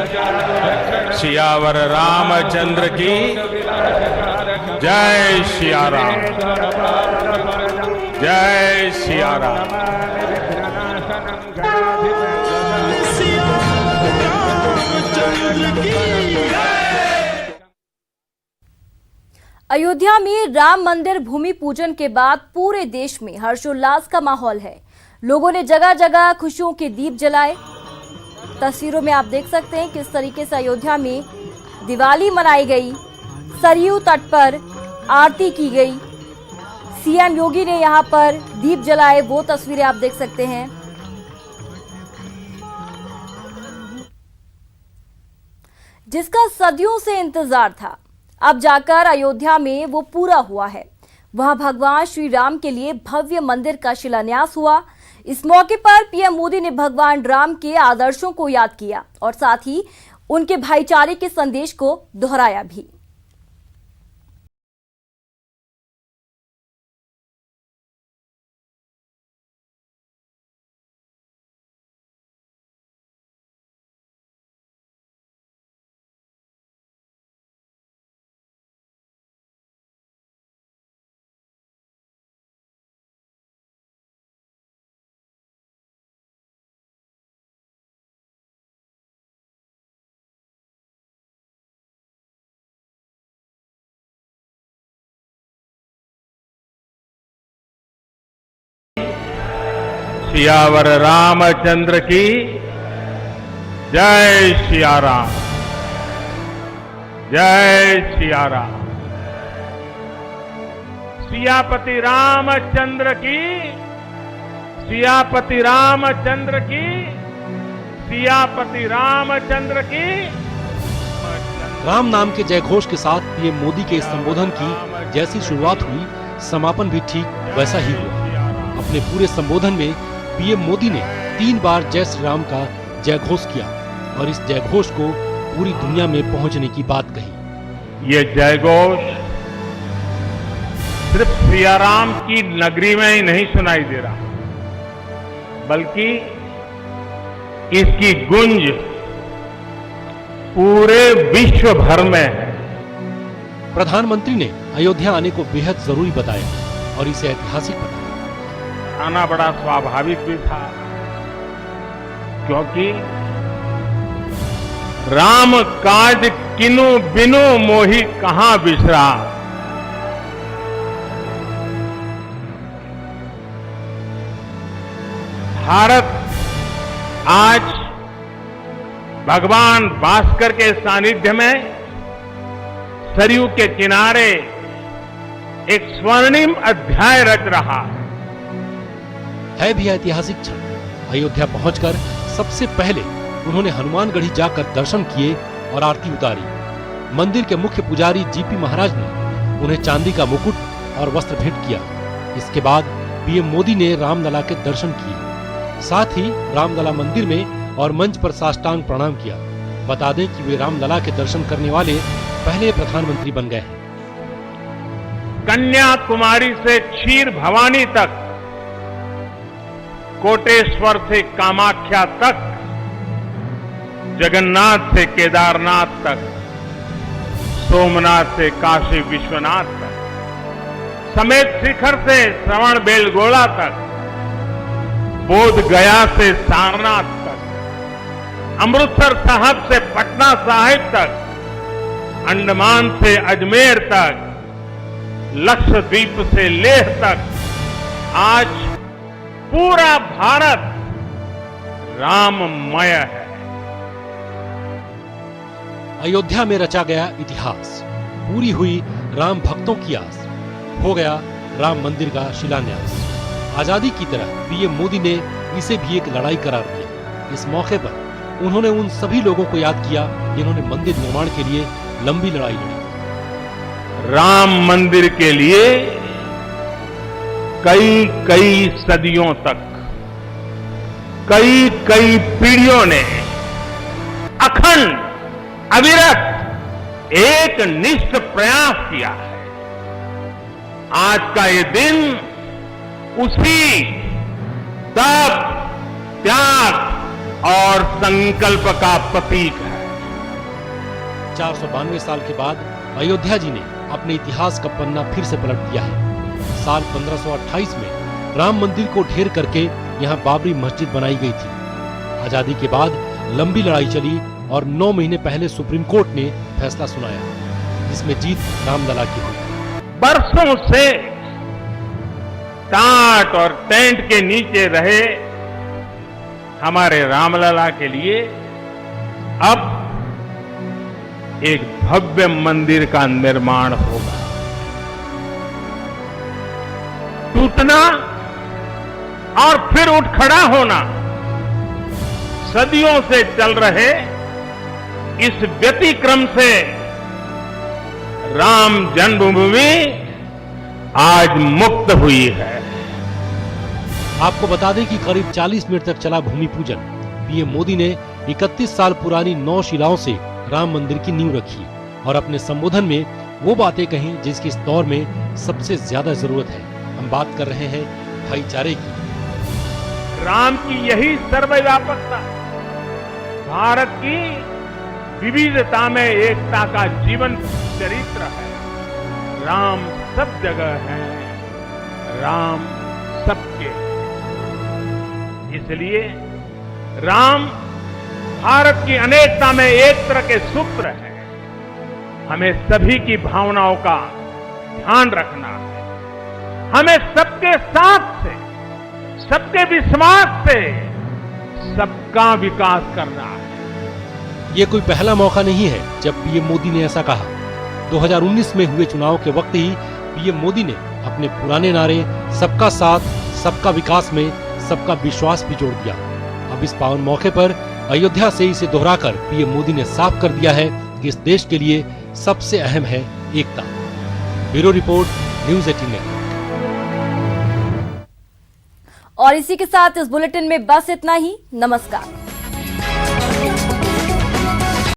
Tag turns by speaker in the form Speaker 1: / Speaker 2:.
Speaker 1: सियावर रामचंद्र की जय सिया राम, जय सिया राम।
Speaker 2: अयोध्या में राम मंदिर भूमि पूजन के बाद पूरे देश में हर्षोल्लास का माहौल है। लोगों ने जगह जगह खुशियों के दीप जलाए। तस्वीरों में आप देख सकते हैं किस तरीके से अयोध्या में दिवाली मनाई गई। सरयू तट पर आरती की गई। सीएम योगी ने यहां पर दीप जलाए, वो तस्वीरें आप देख सकते हैं। जिसका सदियों से इंतजार था, अब जाकर अयोध्या में वो पूरा हुआ है। वहां भगवान श्री राम के लिए भव्य मंदिर का शिलान्यास हुआ। इस मौके पर पीएम मोदी ने भगवान राम के आदर्शों को याद किया और साथ ही उनके भाईचारे के संदेश को दोहराया भी।
Speaker 1: सियावर रामचंद्र की जय सिया राम, जय सिया राम। सियापति रामचंद्र की, सियापति रामचंद्र की, सियापति रामचंद्र की।
Speaker 3: राम नाम के जयघोष के साथ पीएम मोदी के इस संबोधन की जैसी शुरुआत हुई, समापन भी ठीक वैसा ही हुआ। अपने पूरे संबोधन में पीएम मोदी ने 3 बार जय श्री राम का जयघोष किया और इस जयघोष को पूरी दुनिया में पहुंचने की बात कही।
Speaker 1: ये जयघोष सिर्फ सिया राम की नगरी में ही नहीं सुनाई दे रहा, बल्कि इसकी गूंज पूरे विश्व भर में है।
Speaker 3: प्रधानमंत्री ने अयोध्या आने को बेहद जरूरी बताया और इसे ऐतिहासिक बताया।
Speaker 1: आना बड़ा स्वाभाविक भी था, क्योंकि राम काज किनु बिनु मोहि कहां बिसरा। भारत आज भगवान भास्कर के सानिध्य में सरयू के किनारे एक स्वर्णिम अध्याय रच रहा
Speaker 3: है भी ऐतिहासिक क्षण। अयोध्या पहुंचकर सबसे पहले उन्होंने हनुमानगढ़ी जाकर दर्शन किए और आरती उतारी। मंदिर के मुख्य पुजारी जीपी महाराज ने उन्हें चांदी का मुकुट और वस्त्र भेंट किया। इसके बाद पीएम मोदी ने रामलला के दर्शन किए, साथ ही रामलला मंदिर में और मंच पर साष्टांग प्रणाम किया। बता दें कि वे रामलला के दर्शन करने वाले पहले प्रधानमंत्री बन गए हैं।
Speaker 1: कन्याकुमारी से क्षीर भवानी तक, कोटेश्वर से कामाख्या तक, जगन्नाथ से केदारनाथ तक, सोमनाथ से काशी विश्वनाथ तक, समेत शिखर से श्रवण बेलगोला तक, बोध गया से सारनाथ तक, अमृतसर साहब से पटना साहिब तक, अंडमान से अजमेर तक, लक्षद्वीप से लेह तक, आज पूरा भारत राममय है।
Speaker 3: अयोध्या में रचा गया इतिहास, पूरी हुई राम भक्तों की आस, हो गया राम मंदिर का शिलान्यास। आजादी की तरह पीएम मोदी ने इसे भी एक लड़ाई करार दिया। इस मौके पर उन्होंने उन सभी लोगों को याद किया जिन्होंने मंदिर निर्माण के लिए लंबी लड़ाई लड़ी।
Speaker 1: राम मंदिर के लिए कई सदियों तक, कई पीढ़ियों ने अखंड अविरत एक निष्ठ प्रयास किया है। आज का ये दिन उसी तप, त्याग और संकल्प का प्रतीक है।
Speaker 3: 492 साल के बाद अयोध्या जी ने अपने इतिहास का पन्ना फिर से पलट दिया है। साल 1528 में राम मंदिर को ढेर करके यहाँ बाबरी मस्जिद बनाई गई थी। आजादी के बाद लंबी लड़ाई चली और 9 महीने पहले सुप्रीम कोर्ट ने फैसला सुनाया, जिसमें जीत रामलला की हुई।
Speaker 1: बरसों से टाट और टेंट के नीचे रहे हमारे रामलला के लिए अब एक भव्य मंदिर का निर्माण होगा। टूटना और फिर उठ खड़ा होना सदियों से चल रहे इस व्यतिक्रम से राम जन्मभूमि आज मुक्त हुई है।
Speaker 3: आपको बता दें कि करीब 40 मिनट तक चला भूमि पूजन। पीएम मोदी ने 31 साल पुरानी 9 शिलाओं से राम मंदिर की नींव रखी और अपने संबोधन में वो बातें कही जिसकी इस दौर में सबसे ज्यादा जरूरत है। हम बात कर रहे हैं भाईचारे की।
Speaker 1: राम की यही सर्वव्यापकता, भारत की विविधता में एकता का जीवन चरित्र है। राम सब जगह है, राम सबके। इसलिए राम भारत की अनेकता में एक तरह के सूत्र है। हमें सभी की भावनाओं का ध्यान रखना है। हमें सबके साथ से, सबके विश्वास से सबका विकास करना है।
Speaker 3: ये कोई पहला मौका नहीं है जब पीएम मोदी ने ऐसा कहा। 2019 में हुए चुनाव के वक्त ही पीएम मोदी ने अपने पुराने नारे सबका साथ, सबका विकास में सबका विश्वास भी जोड़ दिया। अब इस पावन मौके पर अयोध्या से इसे दोहराकर पीएम मोदी ने साफ कर दिया है कि इस देश के लिए सबसे अहम है एकता। Bureau report, news 18 network.
Speaker 2: और इसी के साथ इस बुलेटिन में बस इतना ही। नमस्कार।